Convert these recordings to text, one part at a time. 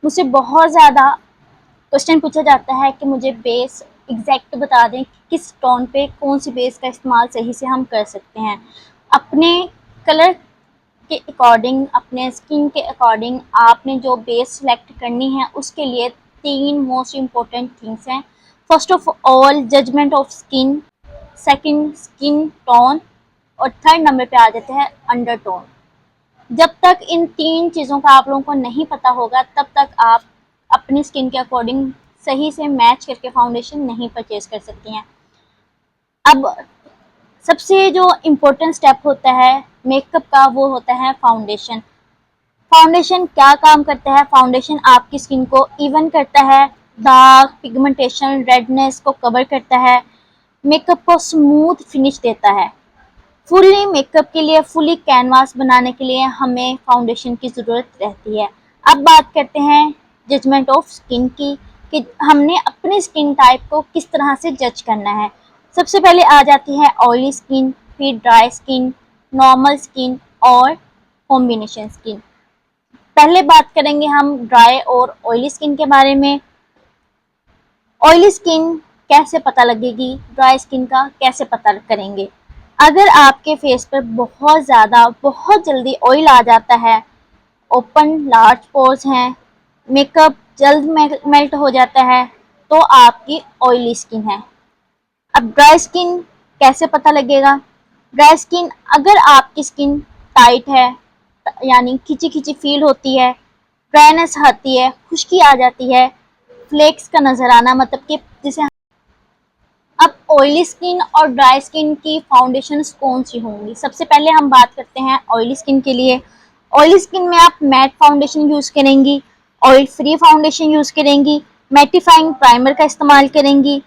मुझसे बहुत ज़्यादा क्वेश्चन पूछा जाता है कि मुझे बेस एग्जैक्ट बता दें कि किस टोन पे कौन सी बेस का इस्तेमाल सही से हम कर सकते हैं। अपने कलर के अकॉर्डिंग, अपने स्किन के अकॉर्डिंग आपने जो बेस सेलेक्ट करनी है उसके लिए 3 मोस्ट इम्पोर्टेंट थिंग्स हैं। First of all judgement of skin, second skin tone और थर्ड नंबर पे आ जाते हैं अंडरटोन। जब तक इन 3 चीज़ों का आप लोगों को नहीं पता होगा तब तक आप अपनी स्किन के अकॉर्डिंग सही से मैच करके फाउंडेशन नहीं परचेज कर सकती हैं। अब सबसे जो इम्पोर्टेंट स्टेप होता है मेकअप का वो होता है फाउंडेशन। फाउंडेशन क्या काम करता है? फाउंडेशन आपकी स्किन को इवन करता है, दाग, पिगमेंटेशन, रेडनेस को कवर करता है, मेकअप को स्मूथ फिनिश देता है। फुली मेकअप के लिए, फुली कैनवास बनाने के लिए हमें फाउंडेशन की ज़रूरत रहती है। अब बात करते हैं जजमेंट ऑफ स्किन की कि हमने अपनी स्किन टाइप को किस तरह से जज करना है। सबसे पहले आ जाती है ऑयली स्किन, फिर ड्राई स्किन, नॉर्मल स्किन और कॉम्बिनेशन स्किन। पहले बात करेंगे हम ड्राई और ऑयली स्किन के बारे में। ऑयली स्किन कैसे पता लगेगी, ड्राई स्किन का कैसे पता करेंगे? अगर आपके फेस पर बहुत ज़्यादा बहुत जल्दी ऑयल आ जाता है, ओपन लार्ज पोर्स हैं, मेकअप जल्द मेल्ट हो जाता है, तो आपकी ऑयली स्किन है। अब ड्राई स्किन कैसे पता लगेगा? ड्राई स्किन, अगर आपकी स्किन टाइट है यानी खिंची खिंची फील होती है, ड्राइनेस आती है, खुश्की आ जाती है, फ्लेक्स का नजर आना, मतलब कि जिसे अब ऑयली स्किन और ड्राई स्किन की फाउंडेशन कौन सी होंगी? सबसे पहले हम बात करते हैं ऑयली स्किन के लिए। ऑयली स्किन में आप मैट फाउंडेशन यूज करेंगी, ऑयल फ्री फाउंडेशन यूज करेंगी, मैटिफाइंग प्राइमर का इस्तेमाल करेंगी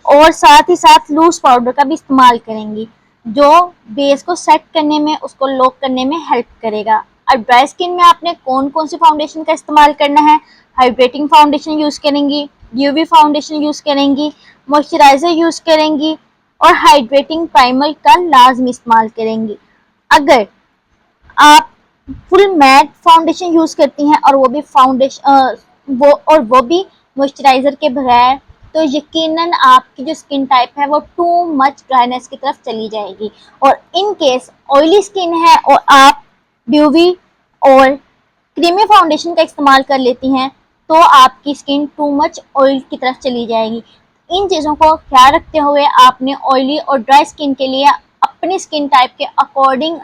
और साथ ही साथ लूज पाउडर का भी इस्तेमाल करेंगी जो बेस को सेट करने में, उसको लॉक करने में हेल्प करेगा। अब ड्राई स्किन में आपने कौन कौन सी फाउंडेशन का इस्तेमाल करना है? हाइड्रेटिंग फाउंडेशन यूज करेंगी, यूवी फाउंडेशन यूज करेंगी, मॉइस्चराइजर यूज करेंगी और हाइड्रेटिंग प्राइमर का लाजमी इस्तेमाल करेंगी। अगर आप फुल मैट फाउंडेशन यूज करती हैं और वो भी मॉइस्चराइजर के बगैर, तो यकीनन आपकी जो स्किन टाइप है वो टू मच ड्राइनेस की तरफ चली जाएगी। और इन केस ऑयली स्किन है और आप ड्यूवी और क्रीमी फाउंडेशन का इस्तेमाल कर लेती हैं तो आपकी स्किन टू मच ऑयल की तरफ चली जाएगी। इन चीज़ों को ख्याल रखते हुए आपने ऑयली और ड्राई स्किन के लिए अपनी स्किन टाइप के अकॉर्डिंग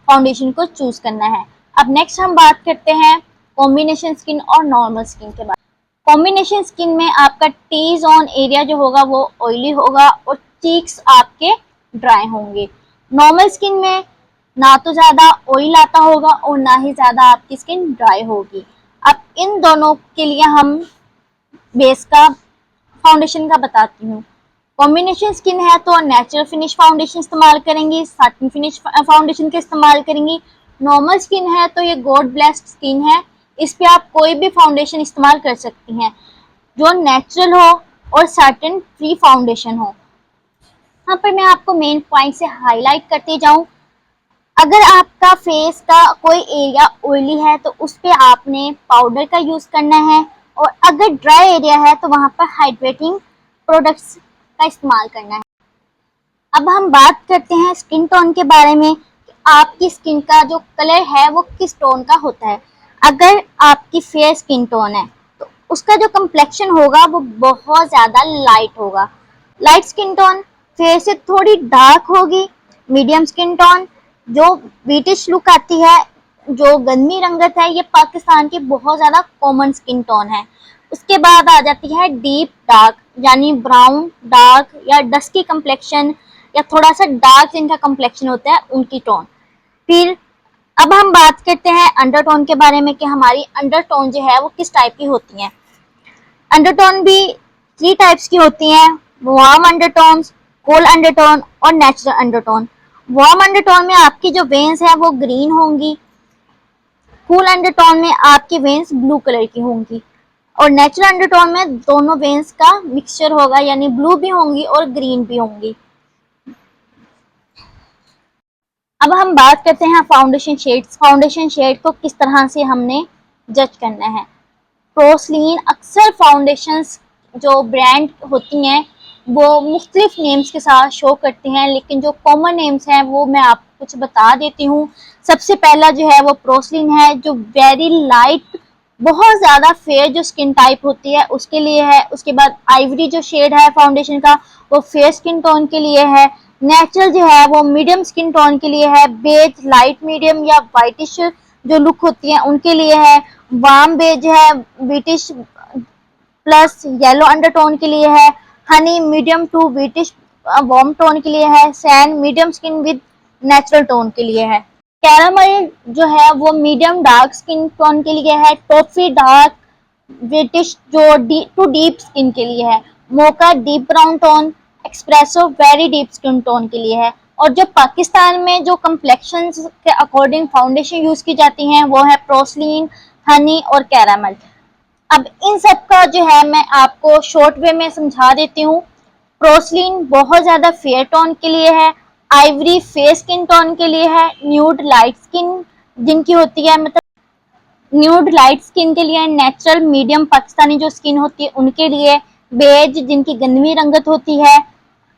फाउंडेशन को चूज करना है। अब नेक्स्ट हम बात करते हैं कॉम्बिनेशन स्किन और नॉर्मल स्किन के बारे में। कॉम्बिनेशन स्किन में आपका टी जोन एरिया जो होगा वो ऑयली होगा और चीक्स आपके ड्राई होंगे। नॉर्मल स्किन में ना तो ज़्यादा ऑयल आता होगा और ना ही ज़्यादा आपकी स्किन ड्राई होगी। अब इन दोनों के लिए हम बेस का फाउंडेशन का बताती हूँ। कॉम्बिनेशन स्किन है तो नेचुरल फिनिश फाउंडेशन इस्तेमाल करेंगी, साटिन फिनिश फाउंडेशन का इस्तेमाल करेंगी। नॉर्मल स्किन है तो ये गॉड ब्लेस्ड स्किन है, इस पे आप कोई भी फाउंडेशन इस्तेमाल कर सकती हैं जो नेचुरल हो और साटिन फ्री फाउंडेशन हो। यहाँ पर मैं आपको मेन पॉइंट से हाईलाइट करती जाऊँ। अगर आपका फेस का कोई एरिया ऑयली है तो उस पर आपने पाउडर का यूज करना है और अगर ड्राई एरिया है तो वहां पर हाइड्रेटिंग प्रोडक्ट्स का इस्तेमाल करना है। अब हम बात करते हैं स्किन टोन के बारे में कि आपकी स्किन का जो कलर है वो किस टोन का होता है। अगर आपकी फेयर स्किन टोन है तो उसका जो कम्प्लेक्शन होगा वो बहुत ज़्यादा लाइट होगा। लाइट स्किन टोन फेयर से थोड़ी डार्क होगी। मीडियम स्किन टोन जो ब्रिटिश लुक आती है, जो गंदी रंगत है, ये पाकिस्तान की बहुत ज़्यादा कॉमन स्किन टोन है। उसके बाद आ जाती है डीप डार्क यानी ब्राउन डार्क या डस्की कम्प्लेक्शन या थोड़ा सा डार्क जिनका कम्प्लेक्शन होता है उनकी टोन। फिर अब हम बात करते हैं अंडरटोन के बारे में कि हमारी अंडरटोन जो है वो किस टाइप की होती हैं। अंडरटोन भी 3 टाइप्स की होती हैं, वार्म अंडरटोन्स, कोल्ड अंडरटोन और नेचुरल अंडरटोन। वार्म अंडरटोन में आपकी जो वेन्स है वो ग्रीन होंगी, कूल अंडरटोन में आपकी वेन्स ब्लू कलर की होंगी और नेचुरल अंडरटोन में दोनों वेन्स का मिक्सचर होगा यानी ब्लू भी होंगी और ग्रीन भी होंगी। अब हम बात करते हैं फाउंडेशन शेड्स। फाउंडेशन शेड को किस तरह से हमने जज करना है। प्रोसलीन अक्सर फाउंडेशंस जो ब्रांड होती हैं वो मुख्तलिफ नेम्स के साथ शो करती हैं, लेकिन जो कॉमन नेम्स हैं वो मैं आपको कुछ बता देती हूँ। सबसे पहला जो है वो प्रोसलीन है, जो वेरी लाइट, बहुत ज़्यादा फेयर जो स्किन टाइप होती है उसके लिए है। उसके बाद आइवरी जो शेड है फाउंडेशन का वो फेयर स्किन टोन के लिए है। नेचुरल जो है वो मीडियम स्किन टोन के लिए है। बेज लाइट मीडियम या वाइटिश जो लुक होती है उनके लिए है। वार्म बेज है ब्रिटिश प्लस येलो अंडरटोन के लिए है। Honey medium to British warm tone के लिए है। Sand medium skin with natural tone के लिए है। कैरामल जो है वो मीडियम डार्क स्किन टोन के लिए है। टॉफी डार्क ब्रिटिश जो टू डीप स्किन के लिए है। Mocha deep brown tone. Espresso very deep skin tone के लिए है। और जो पाकिस्तान में जो कम्प्लेक्शन के अकॉर्डिंग फाउंडेशन यूज की जाती हैं वो है प्रोसलीन, हनी और कैरामल। अब इन सब का जो है मैं आपको शॉर्ट वे में समझा देती हूँ। प्रोसलीन बहुत ज्यादा फेयर टोन के लिए है। आइवरी फेयर स्किन टोन के लिए है। न्यूड लाइट स्किन जिनकी होती है, मतलब न्यूड लाइट स्किन के लिए। नेचुरल मीडियम पाकिस्तानी जो स्किन होती है उनके लिए। बेज जिनकी गंदमी रंगत होती है।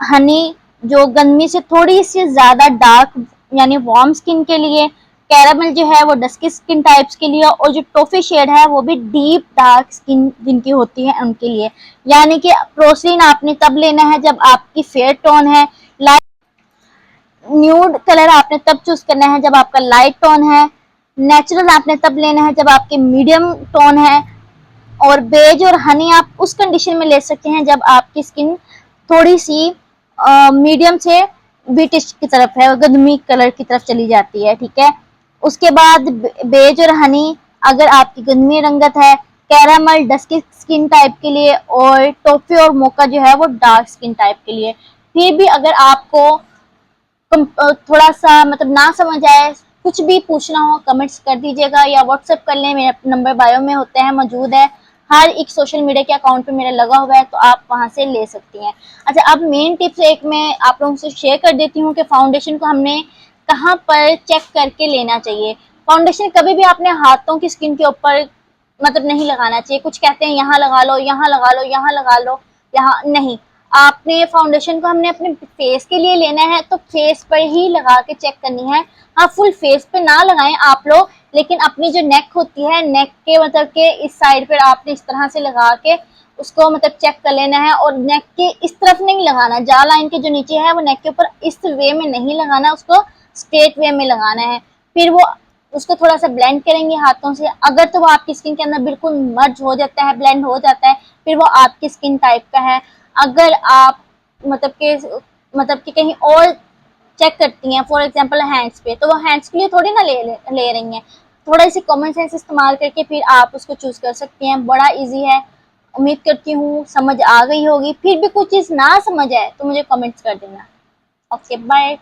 हनी जो गंदमी से थोड़ी सी ज्यादा डार्क यानी वार्म स्किन के लिए। कैरामल जो है वो डस्की स्किन टाइप्स के लिए। और जो टॉफी शेड है वो भी डीप डार्क स्किन जिनकी होती है उनके लिए। यानी कि प्रोसलीन आपने तब लेना है जब आपकी फेयर टोन है। लाइट न्यूड कलर आपने तब चूज करना है जब आपका लाइट टोन है। नेचुरल आपने तब लेना है जब आपके मीडियम टोन है। और बेज और हनी आप उस कंडीशन में ले सकते हैं जब आपकी स्किन थोड़ी सी मीडियम से ब्रिटिश की तरफ है, गंदमी कलर की तरफ चली जाती है, ठीक है। उसके बाद बेज और हनी अगर आपकी गंदमी रंगत है। कैरामल डस्की स्किन टाइप के लिए। और टॉफी और मोका जो है वो डार्क स्किन टाइप के लिए। फिर भी अगर आपको थोड़ा सा मतलब ना समझ आए, कुछ भी पूछना हो कमेंट्स कर दीजिएगा या व्हाट्सएप कर लें, मेरा नंबर बायो में होते हैं, मौजूद है। हर एक सोशल मीडिया के अकाउंट पे मेरा लगा हुआ है तो आप वहां से ले सकती हैं। अच्छा, अब मेन टिप्स एक मैं आप लोगों से शेयर कर देती हूँ कि फाउंडेशन को हमने कहाँ पर चेक करके लेना चाहिए। फाउंडेशन कभी भी आपने हाथों की स्किन के ऊपर मतलब नहीं लगाना चाहिए। कुछ कहते हैं यहाँ लगा लो, यहाँ लगा लो, यहाँ लगा लो, यहाँ नहीं। आपने फाउंडेशन को हमने अपने फेस के लिए लेना है तो फेस पर ही लगा के चेक करनी है। हाँ, फुल फेस पे ना लगाएं आप लोग, लेकिन अपनी जो नेक होती है, नेक के मतलब के इस साइड पर आपने इस तरह से लगा के उसको मतलब चेक कर लेना है। और नेक के इस तरफ नहीं लगाना, जा लाइन के जो नीचे है वो नेक के ऊपर इस वे में नहीं लगाना, उसको स्ट्रेट वे में लगाना है। फिर वो उसको थोड़ा सा ब्लेंड करेंगे हाथों से। अगर तो वो आपकी स्किन के अंदर बिल्कुल मर्ज हो जाता है, ब्लेंड हो जाता है, फिर वो आपकी स्किन टाइप का है। अगर आप मतलब कि कहीं और चेक करती हैं, फॉर एग्जांपल हैंड्स पे, तो वो हैंड्स के लिए थोड़ी ना ले रही हैं। थोड़ा सी कॉमन सेंस इस्तेमाल करके फिर आप उसको चूज कर सकती हैं। बड़ा इजी है। उम्मीद करती हूँ समझ आ गई होगी। फिर भी कुछ चीज़ ना समझ आए तो मुझे कमेंट्स कर देना। Okay, bye.